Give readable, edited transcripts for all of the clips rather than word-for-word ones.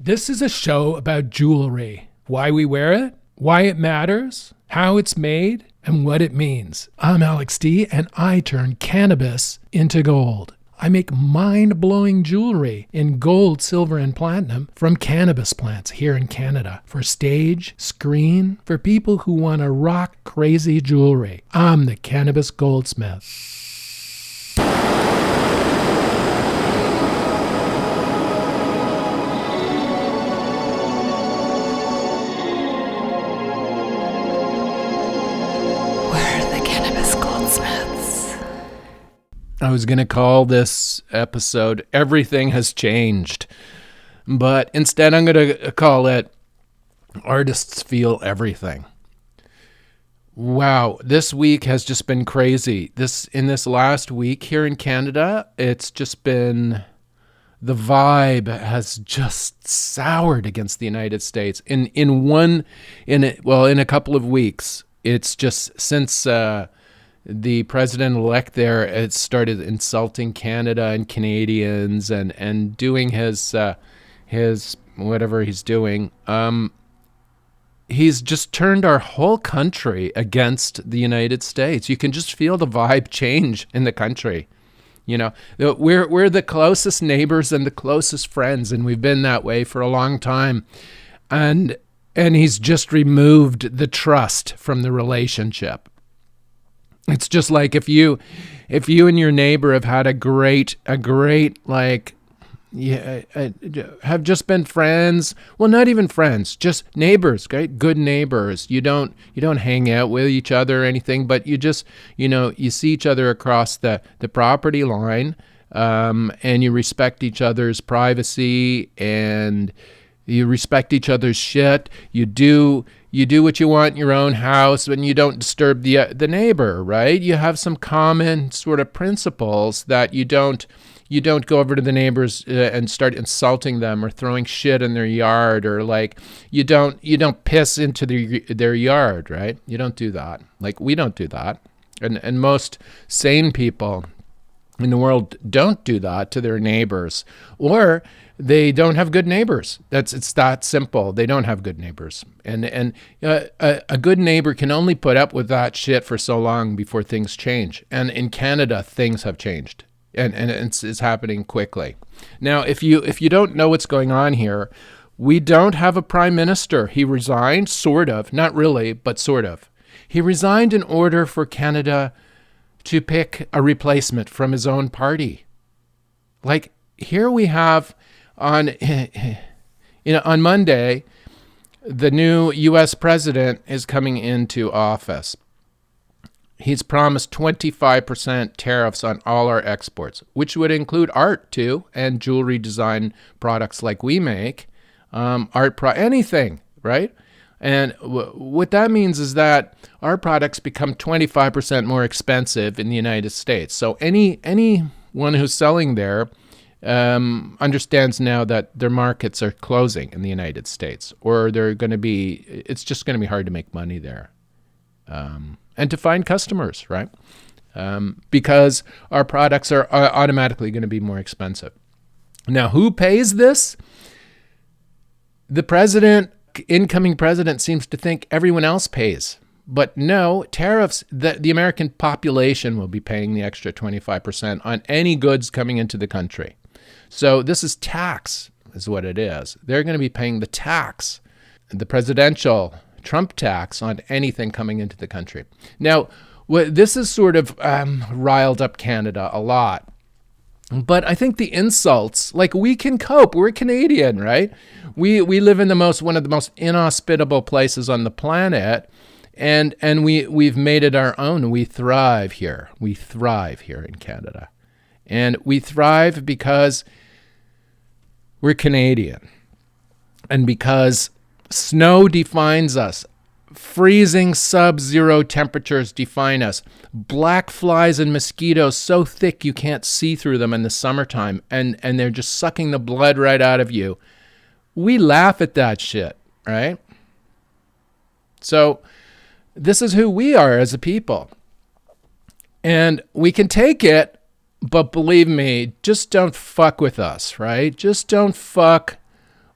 This is a show about jewelry, why we wear it, why it matters, how it's made, and what it means. I'm Alex D, and I turn cannabis into gold. I make mind-blowing jewelry in gold, silver, and platinum from cannabis plants here in Canada for stage, screen, for people who want to rock crazy jewelry. I'm the Cannabis Goldsmith. I was going to call this episode Everything Has Changed, but instead I'm going to call it Artists Feel Everything. Wow, this week has just been crazy. In this last week here in Canada, it's just been, the vibe has just soured against the United States. In a couple of weeks. It's just since the president-elect there has started insulting Canada and Canadians and doing his whatever he's doing. He's just turned our whole country against the United States. You can just feel the vibe change in the country. You know, we're the closest neighbors and the closest friends, and we've been that way for a long time. And he's just removed the trust from the relationship. It's just like if you and your neighbor have had a great have just been friends. Well, not even friends, just neighbors, right? Good neighbors. You don't hang out with each other or anything, but you just, you see each other across the property line, and you respect each other's privacy and you respect each other's shit. You do what you want in your own house, and you don't disturb the neighbor, right? You have some common sort of principles that you don't go over to the neighbors and start insulting them or throwing shit in their yard, or like you don't piss into their yard, right? You don't do that. Like, we don't do that, and most sane people in the world don't do that to their neighbors, or they don't have good neighbors. It's that simple. They don't have good neighbors, and a good neighbor can only put up with that shit for so long before things change. And in Canada, things have changed, and it's happening quickly. Now, if you don't know what's going on here, we don't have a prime minister. He resigned, sort of, not really, but sort of. He resigned in order for Canada to pick a replacement from his own party. Like, here we have on Monday, the new U.S. president is coming into office. He's promised 25% tariffs on all our exports, which would include art too, and jewelry design products like we make, anything, right? And what that means is that our products become 25% more expensive in the United States. So anyone who's selling there understands now that their markets are closing in the United States, or it's just going to be hard to make money there, and to find customers, right? Because our products are automatically going to be more expensive. Now, who pays this? The incoming president seems to think everyone else pays. But no, tariffs, the American population will be paying the extra 25% on any goods coming into the country. So this is tax, is what it is. They're going to be paying the tax, the presidential Trump tax on anything coming into the country. Now, this has sort of riled up Canada a lot. But I think the insults, like, we can cope. We're Canadian, right? We live in one of the most inhospitable places on the planet. And we've made it our own. We thrive here. We thrive here in Canada. And we thrive because we're Canadian. And because snow defines us. Freezing sub-zero temperatures define us. Black flies and mosquitoes so thick you can't see through them in the summertime. And they're just sucking the blood right out of you. We laugh at that shit, right? So this is who we are as a people. And we can take it, but believe me, just don't fuck with us, right? Just don't fuck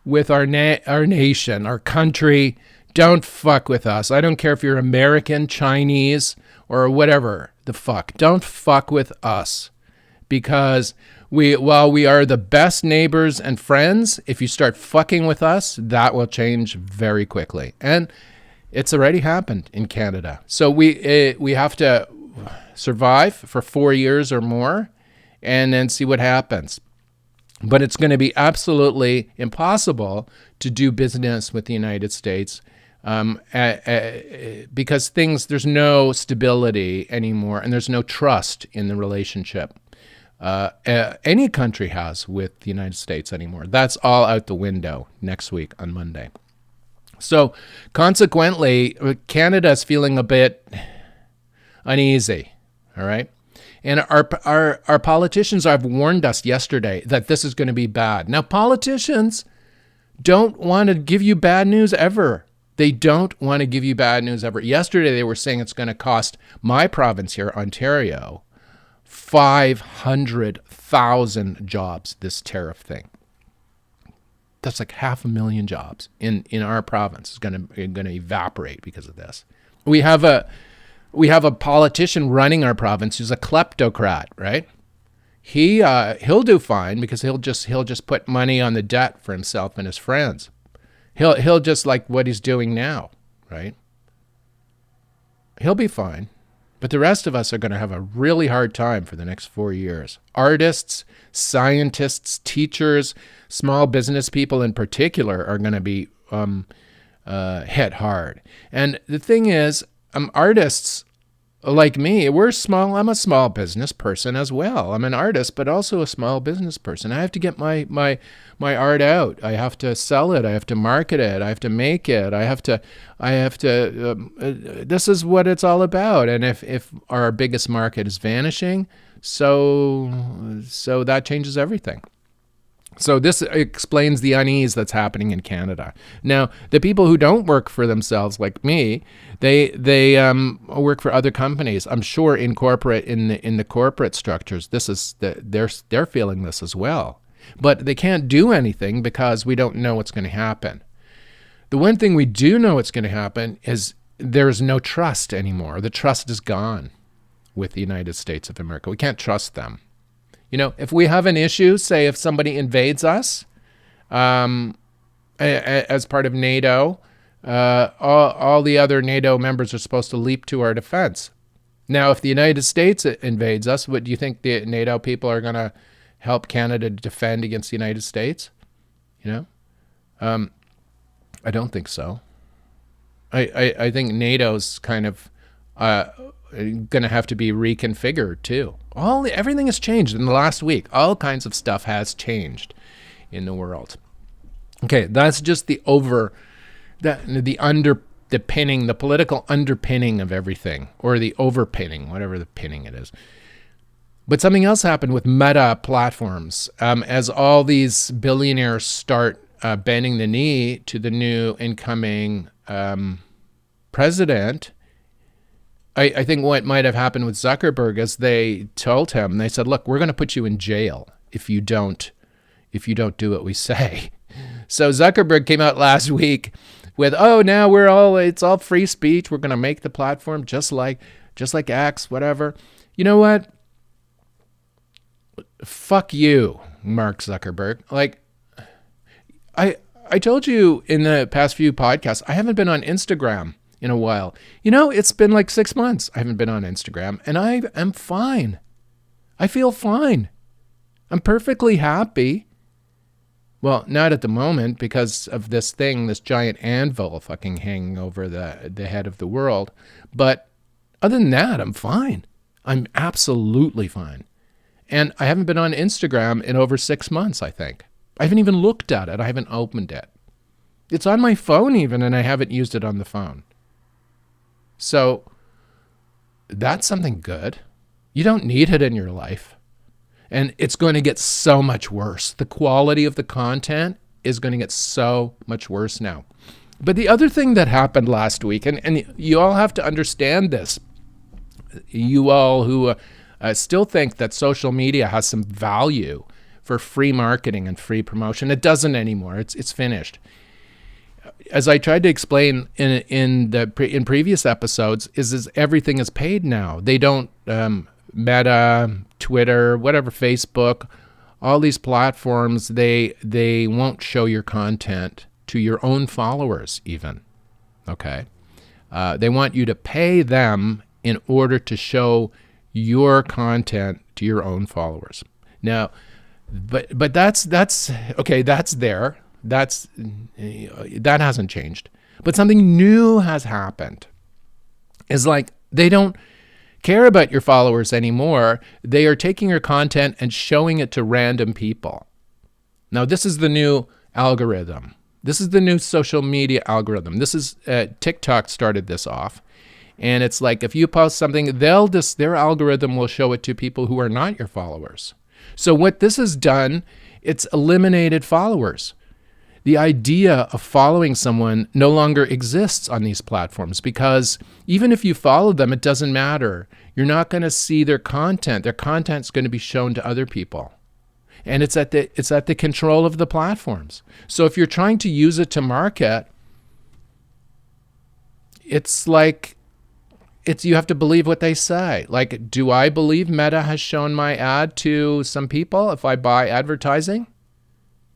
with our nation, our country. Don't fuck with us. I don't care if you're American, Chinese, or whatever the fuck. Don't fuck with us. Because while we are the best neighbors and friends, if you start fucking with us, that will change very quickly. And it's already happened in Canada. So we have to survive for 4 years or more and then see what happens. But it's going to be absolutely impossible to do business with the United States because there's no stability anymore and there's no trust in the relationship any country has with the United States anymore. That's all out the window next week on Monday. So consequently, Canada is feeling a bit uneasy, all right? And our politicians have warned us yesterday that this is going to be bad. Now, politicians don't want to give you bad news ever. They don't want to give you bad news ever. Yesterday, they were saying it's going to cost my province here, Ontario, 500,000 jobs, this tariff thing. That's like 500,000 jobs in our province is going to evaporate because of this. We have a politician running our province who's a kleptocrat, right? He'll do fine because he'll just put money on the debt for himself and his friends. He'll just like what he's doing now, right? He'll be fine. But the rest of us are going to have a really hard time for the next 4 years. Artists, scientists, teachers, small business people in particular are going to be hit hard. And the thing is, artists like me, we're small. I'm a small business person as well. I'm an artist, but also a small business person. I have to get my art out. I have to sell it. I have to market it. I have to make it. I have to. This is what it's all about. And if our biggest market is vanishing, so that changes everything. So this explains the unease that's happening in Canada. Now, the people who don't work for themselves, like me, they work for other companies. I'm sure in the corporate structures, they're feeling this as well. But they can't do anything because we don't know what's going to happen. The one thing we do know what's going to happen is there's no trust anymore. The trust is gone with the United States of America. We can't trust them. You know, if we have an issue, say if somebody invades us as part of NATO, all the other NATO members are supposed to leap to our defense. Now, if the United States invades us, what do you think the NATO people are going to help Canada defend against the United States? You know, I don't think so. I think NATO's kind of going to have to be reconfigured too. Everything has changed in the last week. All kinds of stuff has changed in the world. Okay, that's just the underpinning, the political underpinning of everything, or the overpinning, whatever the pinning it is. But something else happened with Meta platforms. As all these billionaires start bending the knee to the new incoming president, I think what might have happened with Zuckerberg is they told him, they said, look, we're going to put you in jail if you don't do what we say. So Zuckerberg came out last week with, now it's all free speech. We're going to make the platform just like X, whatever. You know what? Fuck you, Mark Zuckerberg. Like, I told you in the past few podcasts, I haven't been on Instagram in a while. You know, it's been like 6 months I haven't been on Instagram, and I am fine. I feel fine. I'm perfectly happy. Well, not at the moment because of this thing, this giant anvil fucking hanging over the head of the world. But other than that, I'm fine. I'm absolutely fine. And I haven't been on Instagram in over 6 months, I think. I haven't even looked at it. I haven't opened it. It's on my phone even, and I haven't used it on the phone. So that's something good. You don't need it in your life. And it's going to get so much worse. The quality of the content is going to get so much worse now. But the other thing that happened last week, and you all have to understand this, you all who still think that social media has some value for free marketing and free promotion. It doesn't anymore. It's finished. As I tried to explain in previous episodes, is everything is paid now. They don't Meta, Twitter, whatever, Facebook, all these platforms, they won't show your content to your own followers even. Okay, they want you to pay them in order to show your content to your own followers. Now, but that's okay. That's there. That hasn't changed. But something new has happened. It's like they don't care about your followers anymore. They are taking your content and showing it to random people. Now, this is the new algorithm. This is the new social media algorithm. This is TikTok started this off. And it's like if you post something, their algorithm will show it to people who are not your followers. So what this has done, it's eliminated followers. The idea of following someone no longer exists on these platforms because even if you follow them, it doesn't matter. You're not going to see their content. Their content's going to be shown to other people. And it's at the control of the platforms. So if you're trying to use it to market, it's like you have to believe what they say. Like, do I believe Meta has shown my ad to some people if I buy advertising?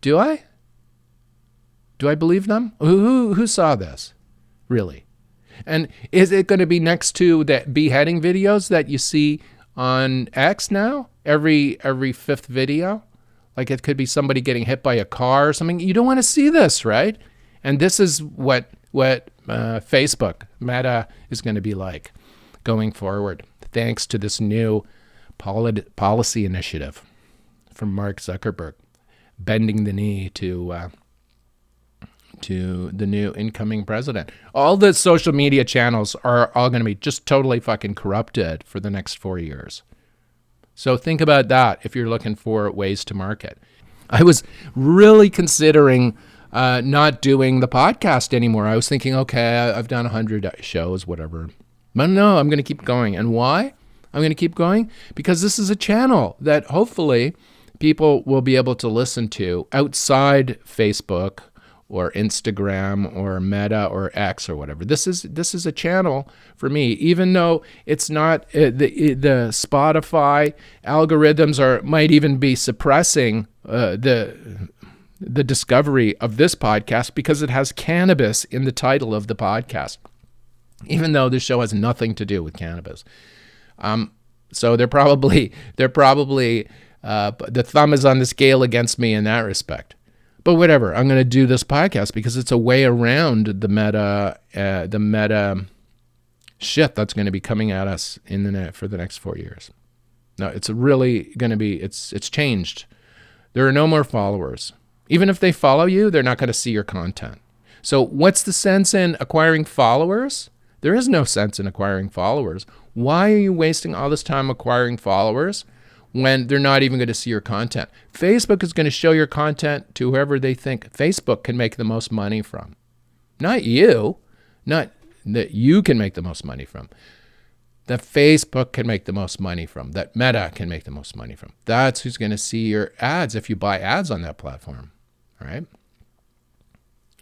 Do I? Do I believe them? Who saw this? Really? And is it going to be next to the beheading videos that you see on X now? Every fifth video? Like it could be somebody getting hit by a car or something. You don't want to see this, right? And this is what Facebook, Meta, is going to be like going forward, thanks to this new policy initiative from Mark Zuckerberg, bending the knee to the new incoming president. All the social media channels are all going to be just totally fucking corrupted for the next 4 years. So think about that if you're looking for ways to market. I was really considering not doing the podcast anymore. I was thinking, okay, I've done 100 shows, whatever. But no, I'm going to keep going. And why I'm going to keep going? Because this is a channel that hopefully people will be able to listen to outside Facebook or Instagram or Meta or X or whatever. This is a channel for me, even though it's not the Spotify algorithms might even be suppressing the discovery of this podcast because it has cannabis in the title of the podcast, even though this show has nothing to do with cannabis. So they're probably the thumb is on the scale against me in that respect. But whatever, I'm going to do this podcast because it's a way around the meta shit that's going to be coming at us in the net for the next 4 years. No, it's really going to be, it's changed. There are no more followers. Even if they follow you, they're not going to see your content. So what's the sense in acquiring followers? There is no sense in acquiring followers. Why are you wasting all this time acquiring followers when they're not even going to see your content? Facebook is going to show your content to whoever they think Facebook can make the most money from. Not you. Not that you can make the most money from. That Facebook can make the most money from. That Meta can make the most money from. That's who's going to see your ads if you buy ads on that platform. All right?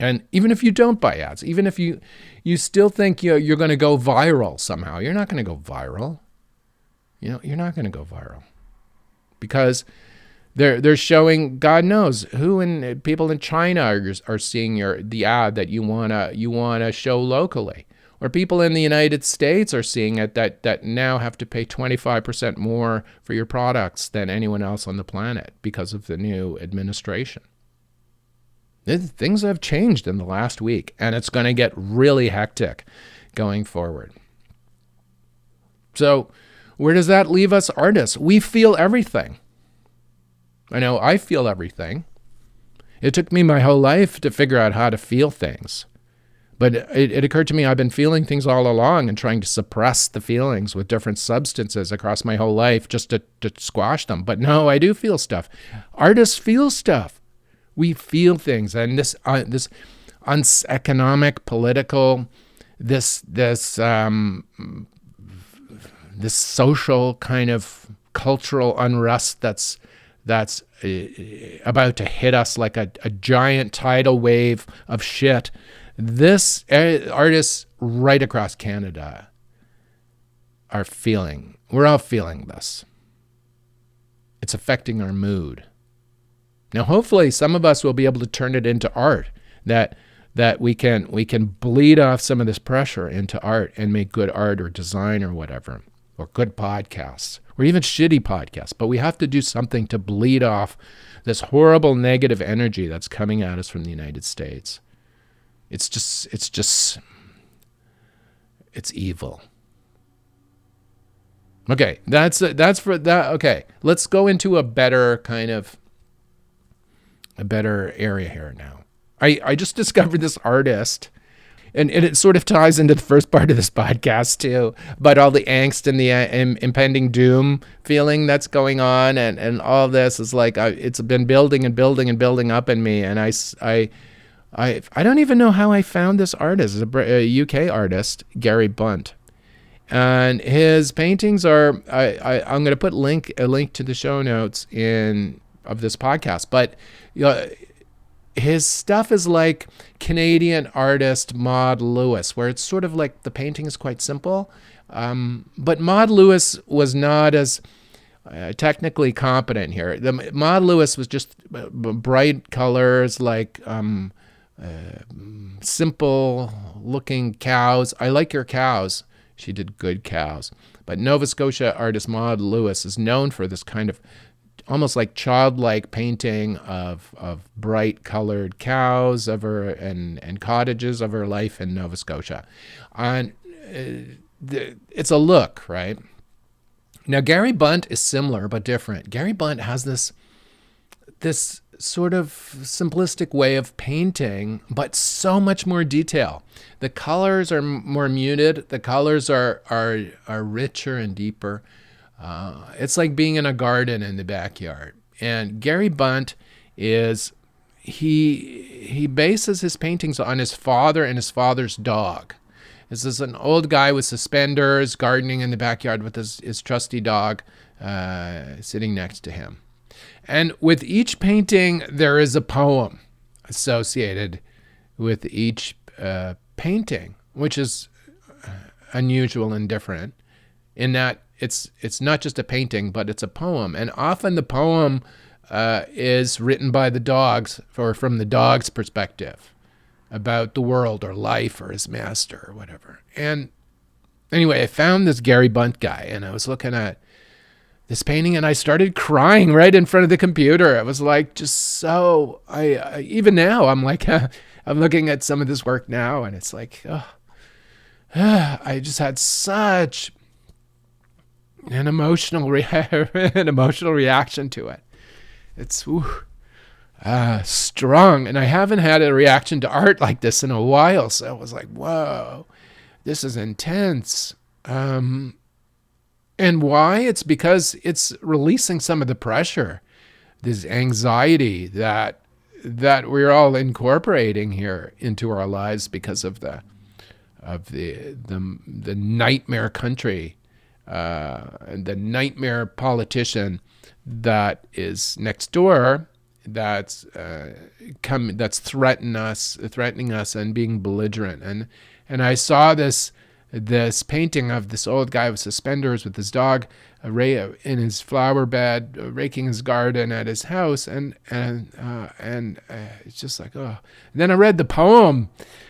And even if you don't buy ads, even if you still think you're going to go viral somehow, you're not going to go viral. You're not going to go viral. Because they're showing, God knows who people in China are seeing the ad that you wanna show locally, or people in the United States are seeing it that now have to pay 25% more for your products than anyone else on the planet because of the new administration. Things have changed in the last week, and it's going to get really hectic going forward. So where does that leave us artists? We feel everything. I know I feel everything. It took me my whole life to figure out how to feel things. But it occurred to me I've been feeling things all along and trying to suppress the feelings with different substances across my whole life just to squash them. But no, I do feel stuff. Artists feel stuff. We feel things. And this economic, political, this social kind of cultural unrest that's that's about to hit us like a giant tidal wave of shit. This artists right across Canada we're all feeling this. It's affecting our mood. Now, hopefully some of us will be able to turn it into art, that we can bleed off some of this pressure into art and make good art or design or whatever, or good podcasts, or even shitty podcasts. But we have to do something to bleed off this horrible negative energy that's coming at us from the United States. It's evil. Okay, that's for that. Okay, let's go into a better area here now. I just discovered this artist, and it sort of ties into the first part of this podcast too, about all the angst and the impending doom feeling that's going on, and all this is like it's been building and building and building up in me, and I don't even know how I found this artist. It's a UK artist, Gary Bunt. And his paintings are, I'm going to put a link to the show notes of this podcast. But his stuff is like Canadian artist Maud Lewis, where it's sort of like the painting is quite simple. But Maud Lewis was not as technically competent here. Maud Lewis was just bright colors, like simple looking cows. I like your cows. She did good cows. But Nova Scotia artist Maud Lewis is known for this kind of almost like childlike painting of bright colored cows of her and cottages of her life in Nova Scotia. And it's a look, right? Now, Gary Bunt is similar but different. Gary Bunt has this sort of simplistic way of painting, but so much more detail. The colors are more muted. The colors are richer and deeper. It's like being in a garden in the backyard. And Gary Bunt he bases his paintings on his father and his father's dog. This is an old guy with suspenders gardening in the backyard with his trusty dog sitting next to him. And with each painting, there is a poem associated with each painting, which is unusual and different in that it's not just a painting, but it's a poem. And often the poem is written by the dogs, or from the dog's perspective, about the world or life or his master or whatever. And anyway, I found this Gary Bunt guy, and I was looking at this painting, and I started crying right in front of the computer. It was like just so. I even now I'm like I'm looking at some of this work now, and it's like, I just had such an emotional reaction to it. It's strong, and I haven't had a reaction to art like this in a while. So I was like, whoa, this is intense. And why? It's because it's releasing some of the pressure, this anxiety that we're all incorporating here into our lives because of the nightmare country, the nightmare politician that is next door, that's threatening us and being belligerent. And I saw this painting of this old guy with suspenders with his dog in his flower bed, raking his garden at his house, and it's just like, oh. And then I read the poem,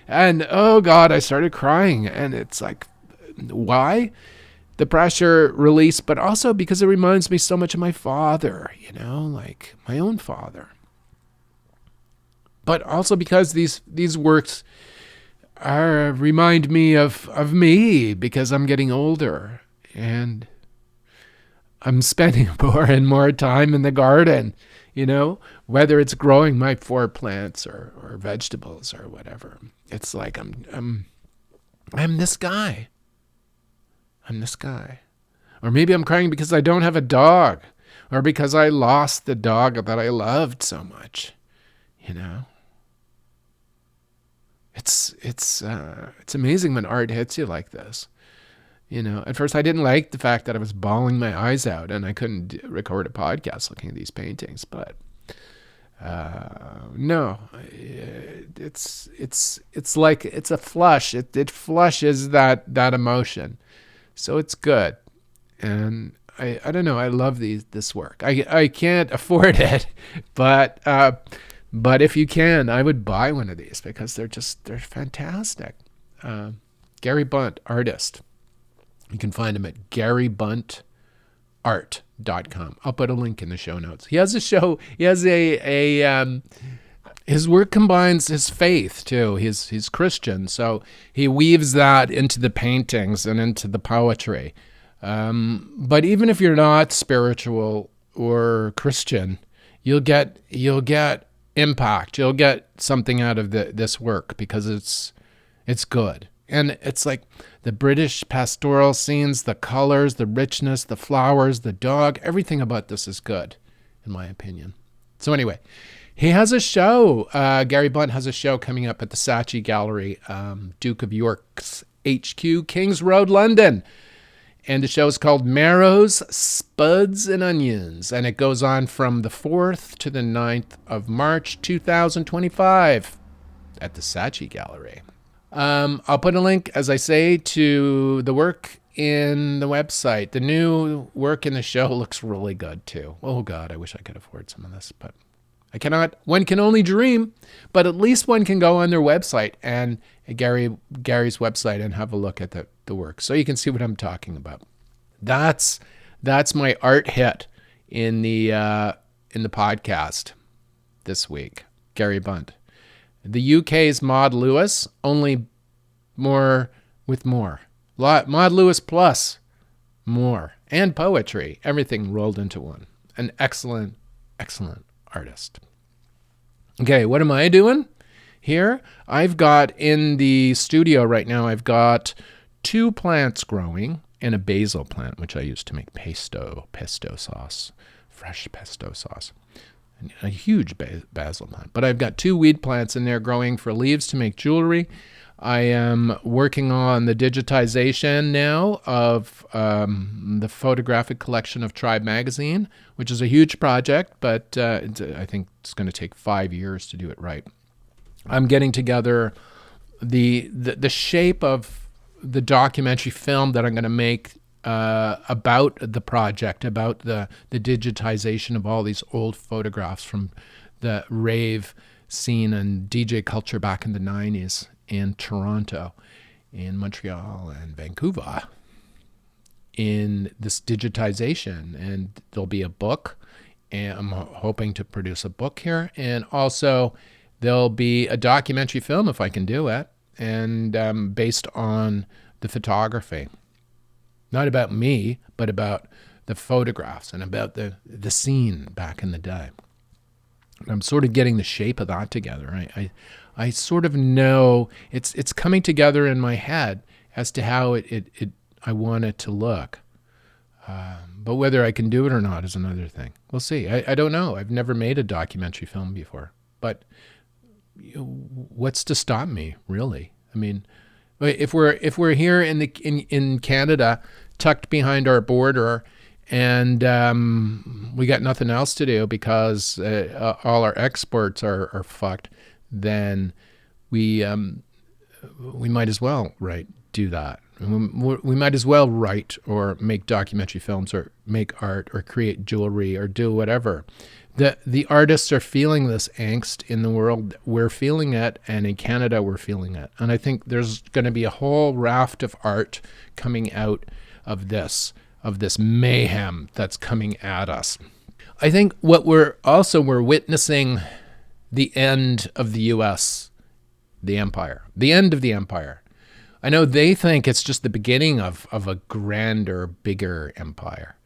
and oh God, I started crying. And it's like, why? The pressure release, but also because it reminds me so much of my father, like my own father. But also because these works remind me of me, because I'm getting older and I'm spending more and more time in the garden, whether it's growing my 4 plants or vegetables or whatever. It's like I'm this guy. I'm this guy. Or maybe I'm crying because I don't have a dog, or because I lost the dog that I loved so much, It's amazing when art hits you like this. At first I didn't like the fact that I was bawling my eyes out and I couldn't record a podcast looking at these paintings, but no, it's like it's a flush. It flushes that emotion, so it's good. And I don't know. I love this work. I can't afford it, but if you can, I would buy one of these because they're fantastic. Gary Bunt, artist. You can find him at GaryBuntArt.com. I'll put a link in the show notes. He has a show. He has his work combines his faith too. He's Christian, so he weaves that into the paintings and into the poetry. But even if you're not spiritual or Christian, you'll get impact. You'll get something out of this work because it's good. And it's like the British pastoral scenes, the colors, the richness, the flowers, the dog, everything about this is good, in my opinion. So anyway, he has a show. Gary Bunt has a show coming up at the Saatchi Gallery, Duke of York's HQ, Kings Road, London. And the show is called Marrows, Spuds, and Onions. And it goes on from the 4th to the 9th of March, 2025 at the Saatchi Gallery. I'll put a link, as I say, to the work in the website. The new work in the show looks really good too. Oh God, I wish I could afford some of this, but I cannot. One can only dream, but at least one can go on their website and Gary's website and have a look at the work, so you can see what I'm talking about. That's my art hit in the podcast this week. Gary Bunt. The UK's Maud Lewis, only more with more. Maud Lewis plus more. And poetry. Everything rolled into one. An excellent, excellent artist. Okay, what am I doing here? I've got in the studio right now, I've got 2 plants growing and a basil plant, which I use to make pesto sauce, fresh pesto sauce. A huge basil plant. But I've got 2 weed plants in there growing for leaves to make jewelry. I am working on the digitization now of the photographic collection of Tribe magazine, which is a huge project, but I think it's going to take 5 years to do it right. I'm getting together the shape of the documentary film that I'm going to make about the project, about the digitization of all these old photographs from the rave scene and DJ culture back in the 90s in Toronto, in Montreal, and Vancouver, in this digitization. And there'll be a book, and I'm hoping to produce a book here, and also there'll be a documentary film if I can do it, and based on the photography. Not about me, but about the photographs and about the scene back in the day. I'm sort of getting the shape of that together. I sort of know it's coming together in my head as to how I want it to look. But whether I can do it or not is another thing. We'll see. I don't know. I've never made a documentary film before. But what's to stop me, really? I mean, if we're here in Canada, tucked behind our border, and we got nothing else to do because all our exports are fucked, then we might as well do that. We might as well write or make documentary films or make art or create jewelry or do whatever. The artists are feeling this angst in the world. We're feeling it, and in Canada we're feeling it. And I think there's going to be a whole raft of art coming out of this mayhem that's coming at us. I think what we're witnessing the end of the U.S., the empire, the end of the empire. I know they think it's just the beginning of a grander, bigger empire.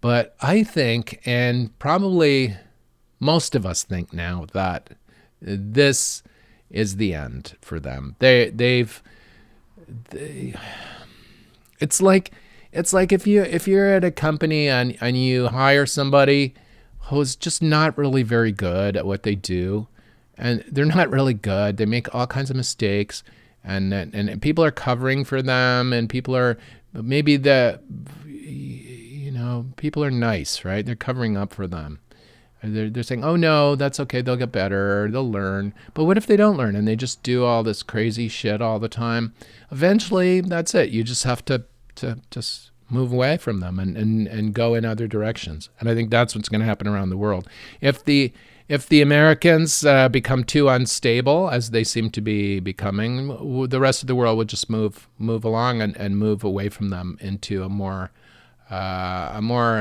But I think, and probably most of us think now, that this is the end for them. It's like if you're at a company and you hire somebody who's just not really very good at what they do, and they're not really good. They make all kinds of mistakes, and people are covering for them, and people are But maybe people are nice, right? They're covering up for them. They're saying, oh no, that's okay, they'll get better, they'll learn. But what if they don't learn and they just do all this crazy shit all the time? Eventually, that's it. You just have to just move away from them and go in other directions. And I think that's what's going to happen around the world. If the Americans become too unstable, as they seem to be becoming, the rest of the world would just move along and move away from them into a more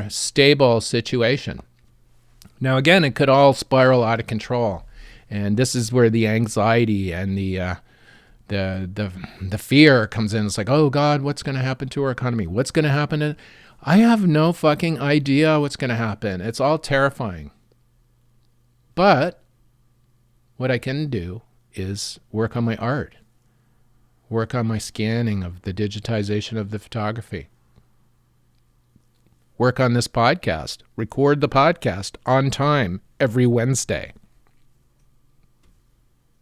stable situation. Now, again, it could all spiral out of control, and this is where the anxiety and the fear comes in. It's like, oh God, what's going to happen to our economy? What's going to happen? I have no fucking idea what's going to happen. It's all terrifying. But what I can do is work on my art, work on my scanning of the digitization of the photography. Work on this podcast, record the podcast on time every Wednesday.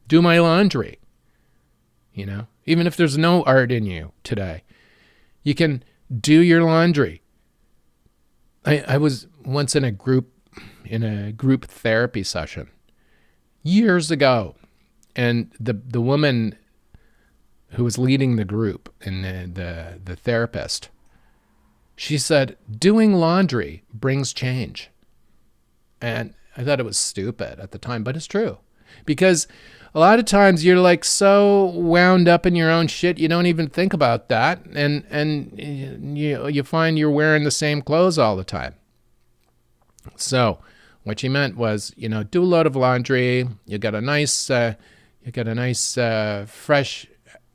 Do my laundry. Even if there's no art in you today, you can do your laundry. I was once in a group therapy session years ago, and the woman who was leading the group and the therapist, she said, doing laundry brings change. And I thought it was stupid at the time, but it's true. Because a lot of times you're like so wound up in your own shit, you don't even think about that. And you find you're wearing the same clothes all the time. So what she meant was, do a load of laundry. You got a nice fresh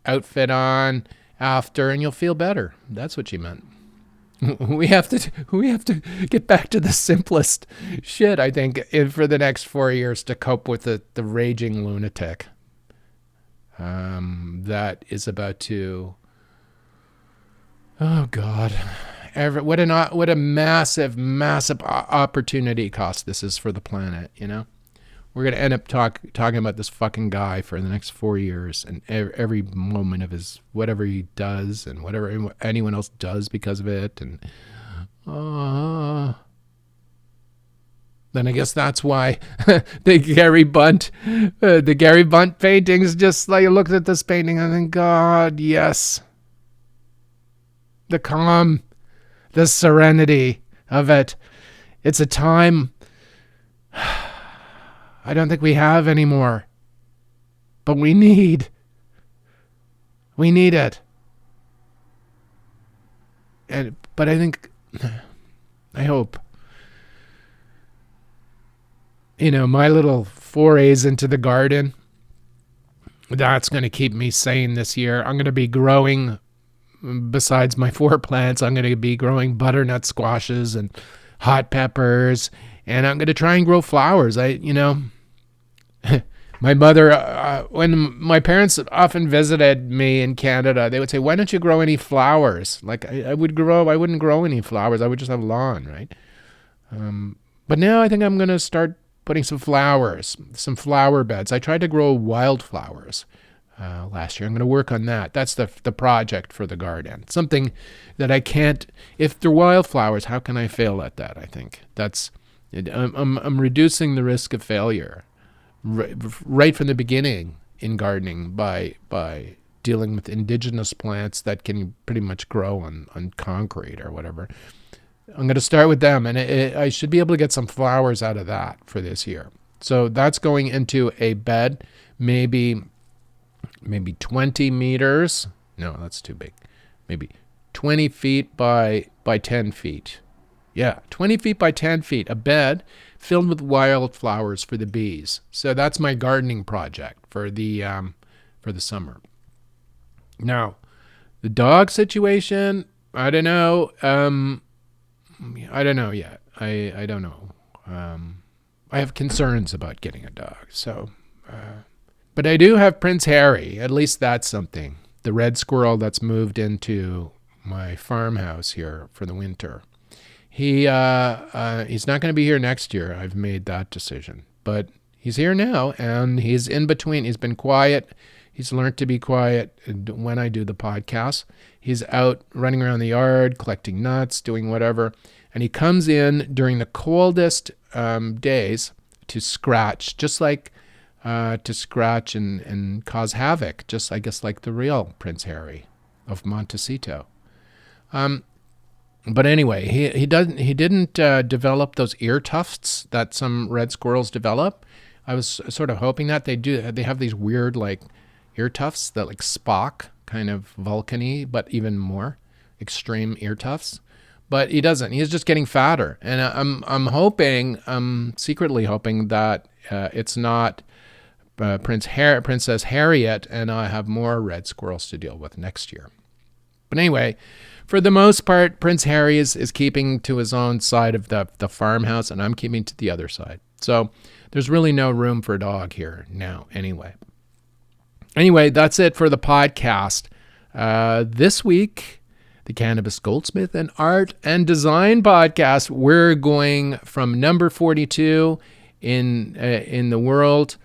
outfit on after, and you'll feel better. That's what she meant. We have to get back to the simplest shit, I think, for the next 4 years to cope with the raging lunatic that is about to. Oh God, what a massive opportunity cost this is for the planet. We're going to end up talking about this fucking guy for the next 4 years, and every moment of his, whatever he does and whatever anyone else does because of it. And then I guess that's why the Gary Bunt paintings, just like I looked at this painting and think, God, yes. The calm, the serenity of it. It's a time I don't think we have anymore. But we need it. But I hope, my little forays into the garden, that's going to keep me sane this year. I'm going to be growing, besides my 4 plants, I'm going to be growing butternut squashes and hot peppers. And I'm going to try and grow flowers. My mother, when my parents often visited me in Canada, they would say, why don't you grow any flowers? Like I wouldn't grow any flowers. I would just have lawn, right? But now I think I'm going to start putting some flower beds. I tried to grow wildflowers last year. I'm going to work on that. That's the project for the garden. Something that I can't, if they're wildflowers, how can I fail at that? I think I'm reducing the risk of failure right from the beginning in gardening by dealing with indigenous plants that can pretty much grow on concrete or whatever. I'm going to start with them, and I should be able to get some flowers out of that for this year. So that's going into a bed, maybe 20 meters. No, that's too big. Maybe 20 feet by 10 feet. Yeah, 20 feet by 10 feet, a bed filled with wildflowers for the bees. So that's my gardening project for the summer. Now, the dog situation, I don't know. I don't know yet. I don't know. I have concerns about getting a dog. So, but I do have Prince Harry. At least that's something. The red squirrel that's moved into my farmhouse here for the winter. He's not going to be here next year. I've made that decision. But he's here now, and he's in between. He's been quiet. He's learned to be quiet when I do the podcast. He's out running around the yard, collecting nuts, doing whatever. And he comes in during the coldest days to scratch, just like to scratch and cause havoc, just I guess like the real Prince Harry of Montecito. But anyway, he didn't develop those ear tufts that some red squirrels develop. I was sort of hoping that they do. They have these weird like ear tufts that like Spock, kind of Vulcan-y, but even more extreme ear tufts. But he doesn't. He's just getting fatter, and I'm secretly hoping that it's not Princess Harriet, and I have more red squirrels to deal with next year. But anyway, for the most part, Prince Harry is keeping to his own side of the farmhouse, and I'm keeping to the other side. So there's really no room for a dog here now anyway. Anyway, that's it for the podcast. This week, the Cannabis, Goldsmith, and Art and Design podcast, we're going from number 42 in the world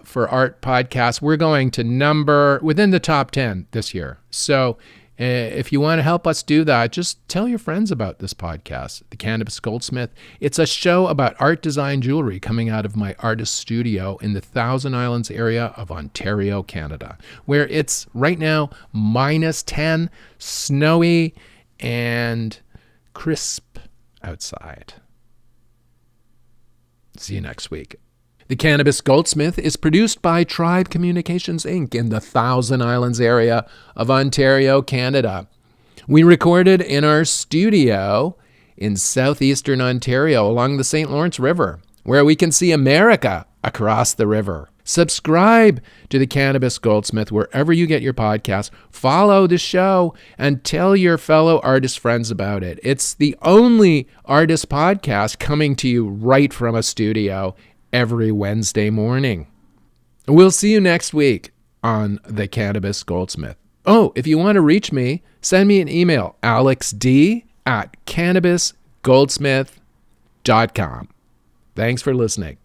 for art podcasts. We're going to within the top 10 this year. So if you want to help us do that, just tell your friends about this podcast, The Cannabis Goldsmith. It's a show about art design jewelry coming out of my artist studio in the Thousand Islands area of Ontario, Canada, where it's right now -10, snowy, and crisp outside. See you next week. The Cannabis Goldsmith is produced by Tribe Communications, Inc. in the Thousand Islands area of Ontario, Canada. We recorded in our studio in southeastern Ontario along the St. Lawrence River, where we can see America across the river. Subscribe to the Cannabis Goldsmith wherever you get your podcasts. Follow the show and tell your fellow artist friends about it. It's the only artist podcast coming to you right from a studio every Wednesday morning. We'll see you next week on the Cannabis Goldsmith. Oh, if you want to reach me, send me an email, alexd@cannabisgoldsmith.com. Thanks for listening.